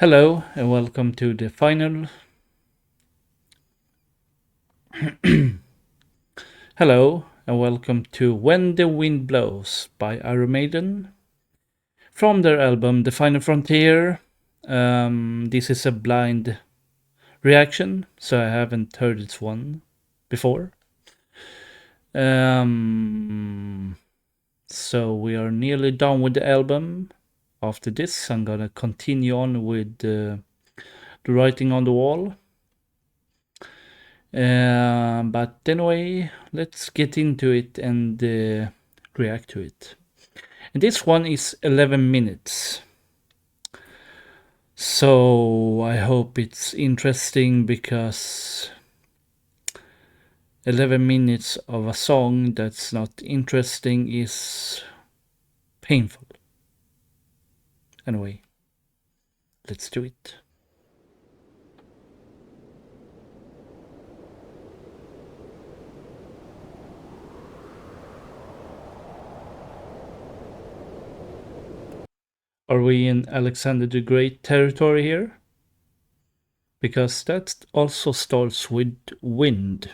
Hello and welcome to the final. Hello and welcome to When the Wind Blows by Maiden from their album The Final Frontier. This is a blind reaction, so I haven't heard this one before. So we are nearly done with the album. After this, I'm gonna continue on with the writing on the wall. But anyway, let's get into it and react to it. And this one is 11 minutes. So I hope it's interesting because 11 minutes of a song that's not interesting is painful. Anyway, let's do it. Are we in Alexander the Great territory here? Because that also starts with wind.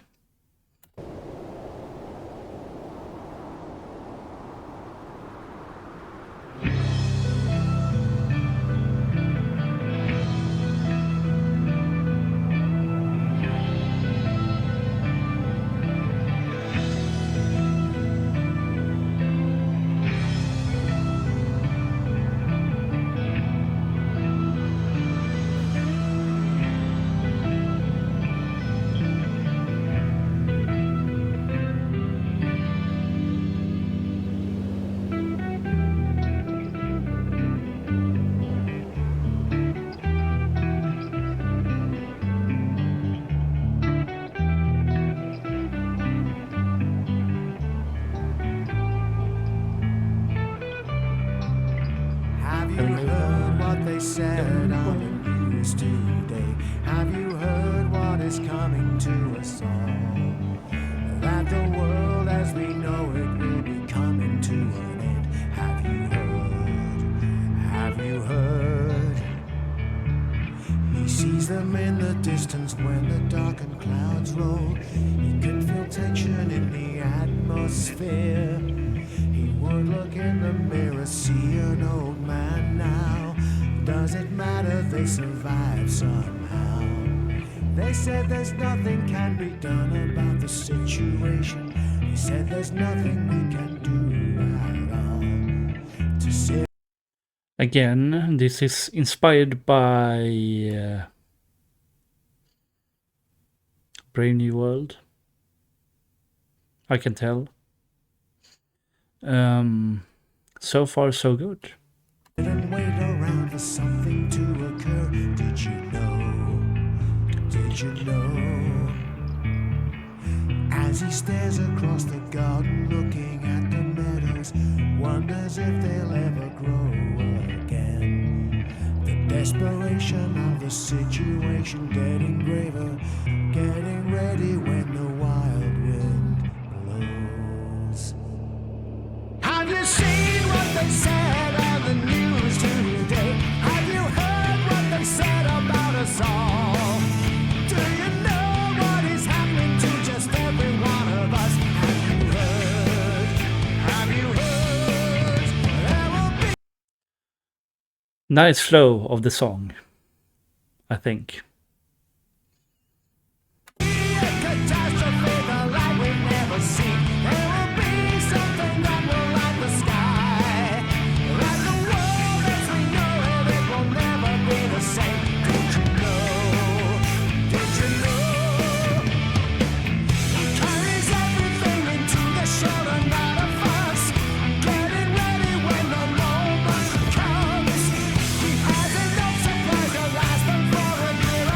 Have you heard what they said on the news today? Have you heard what is coming to us all? That the world as we know it will be coming to an end. Have you heard? Have you heard? He sees them in the distance when the darkened clouds roll. He can feel tension in the atmosphere. He would look in the mirror, see an old man now. Does it matter? They survive somehow. They said there's nothing can be done about the situation. He said there's nothing we can do at all to save. Again, this is inspired by Brave New World. I can tell. So far, so good. Didn't wait around for something to occur. Did you know? Did you know? As he stares across the garden, looking at the meadows, wonders if they'll ever grow again. The desperation of the situation getting graver, getting ready when the wild wind blows. Have you seen what they said on the news today? Have you heard what they said about us all? Do you know what is happening to just every one of us? Have you heard? Have you heard? There will be Nice flow of the song, I think. a catastrophe the like we've never seen. There will be something that will light the sky. Like the world as we know it, it will never be the same. Did you know? Did you know? He carries everything into the shelter, not a fuss. Getting ready when the moment comes. He has enough supplies to last them for a year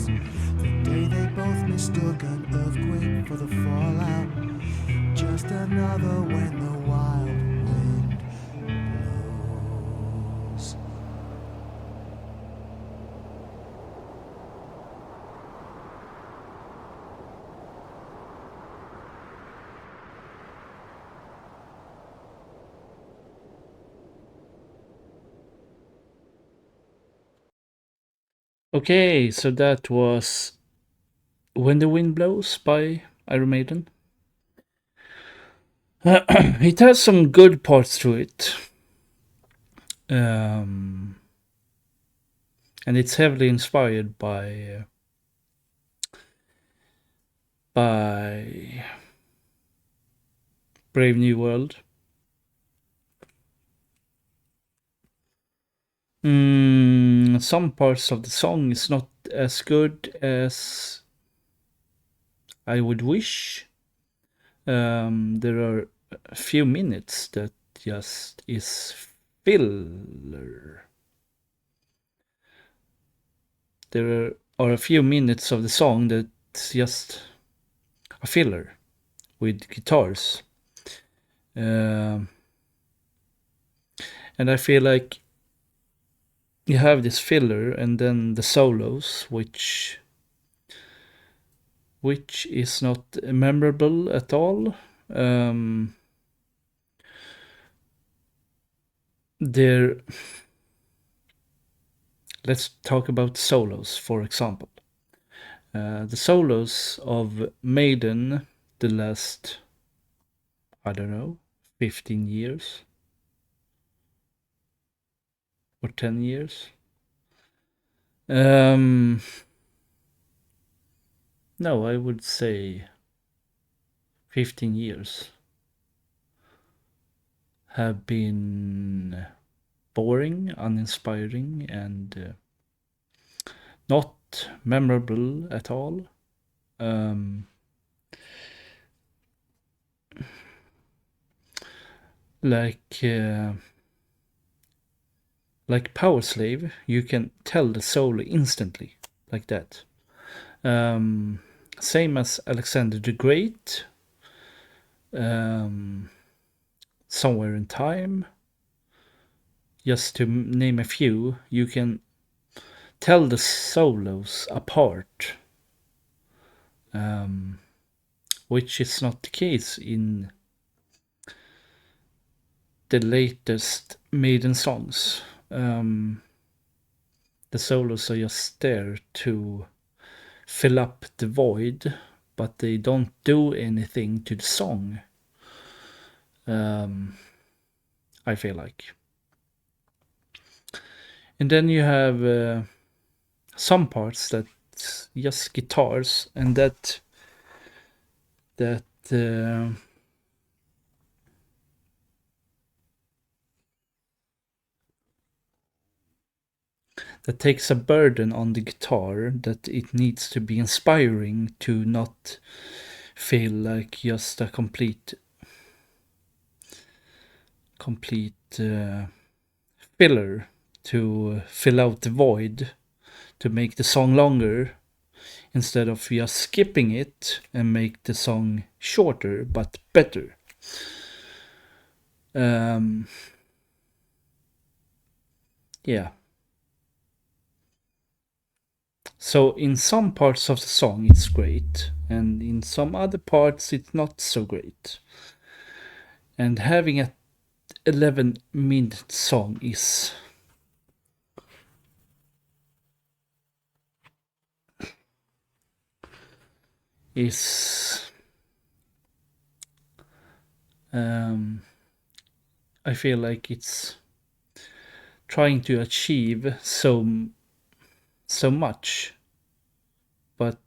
was the day they both mistook an earthquake for the fallout. Just another when the wild wind blows. Okay, so that was When the Wind Blows by Iron Maiden. It has some good parts to it. Um, and it's heavily inspired by Brave New World. Some parts of the song is not as good as I would wish. There are a few minutes that just is filler. There are a few minutes of the song that's just a filler with guitars. Um, and I feel like you have this filler and then the solos, which is not memorable at all. There, let's talk about solos, for example. The solos of Maiden, the last, I don't know, 15 years or 10 years. No, I would say 15 years have been boring, uninspiring, and not memorable at all. Um, like uh, like Power Slave, you can tell the solo instantly, like that. Same as Alexander the Great, um, Somewhere in Time. Just to name a few, you can tell the solos apart, which is not the case in the latest Maiden songs. The solos are just there to fill up the void, but they don't do anything to the song. I feel like. And then you have some parts that's just guitars, and that that takes a burden on the guitar that it needs to be inspiring to not feel like just a complete filler to fill out the void to make the song longer instead of just skipping it and make the song shorter but better. Yeah. So in some parts of the song it's great, and in some other parts it's not so great. And having a 11-minute song is I feel like it's trying to achieve so much, but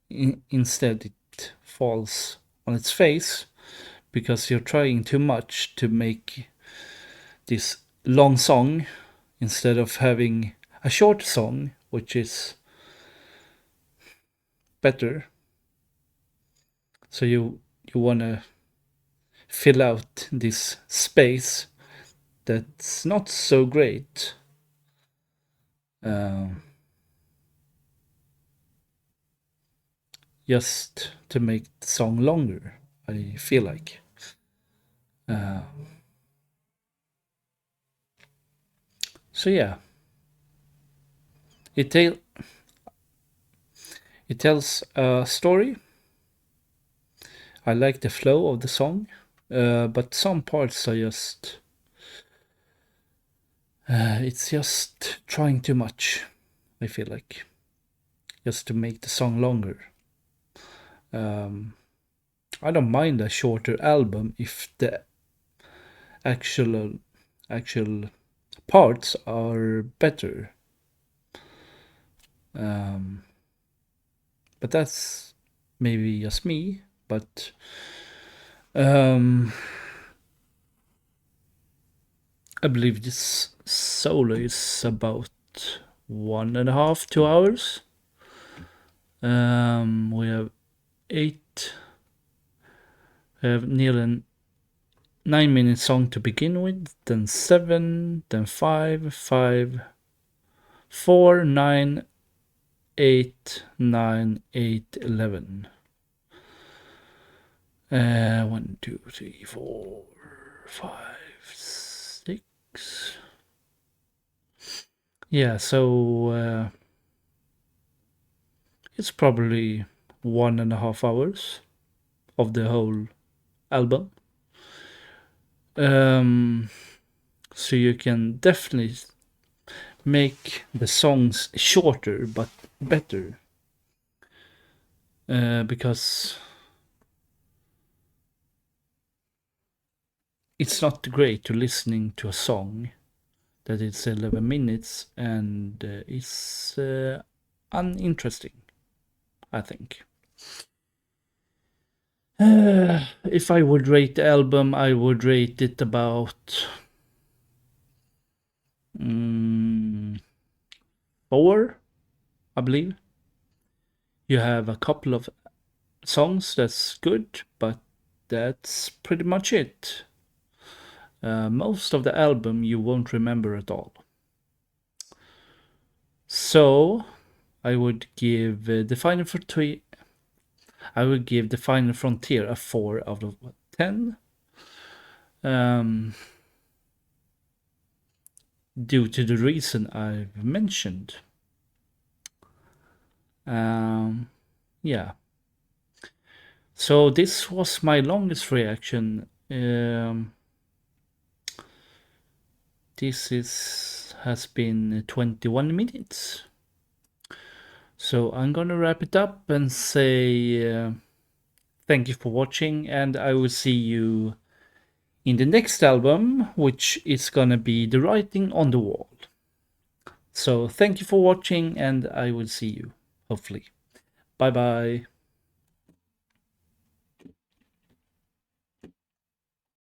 instead it falls on its face because you're trying too much to make this long song instead of having a short song, which is better. So you wanna fill out this space that's not so great. just to make the song longer. I feel like. Uh, so yeah, it tell it tells a story. I like the flow of the song, but some parts are just it's just trying too much. I feel like just to make the song longer. Um, I don't mind a shorter album if the actual actual parts are better. Um, but that's maybe just me. But um, I believe this solo is about 1.5, 2 hours. We have eight. We have nearly a 9 minute song to begin with, then seven, then five, five, 4, 9, 8, 9, 8, 11. 1, 2, 3, 4, 5, 6. Yeah, so it's probably 1.5 hours of the whole album. So you can definitely make the songs shorter but better. Because it's not great to listening to a song that is 11 minutes and it's uninteresting, I think. If I would rate the album, I would rate it about 4, I believe. You have a couple of songs that's good, but that's pretty much it. Most of the album you won't remember at all. So I would give the Final Frontier. I would give the Final Frontier a 4 out of 10. Um, due to the reason I've mentioned. Yeah. So this was my longest reaction. This has been 21 minutes. So I'm gonna wrap it up and say thank you for watching, and I will see you in the next album, which is gonna be The Writing on the Wall. So thank you for watching, and I will see you, hopefully. Bye bye.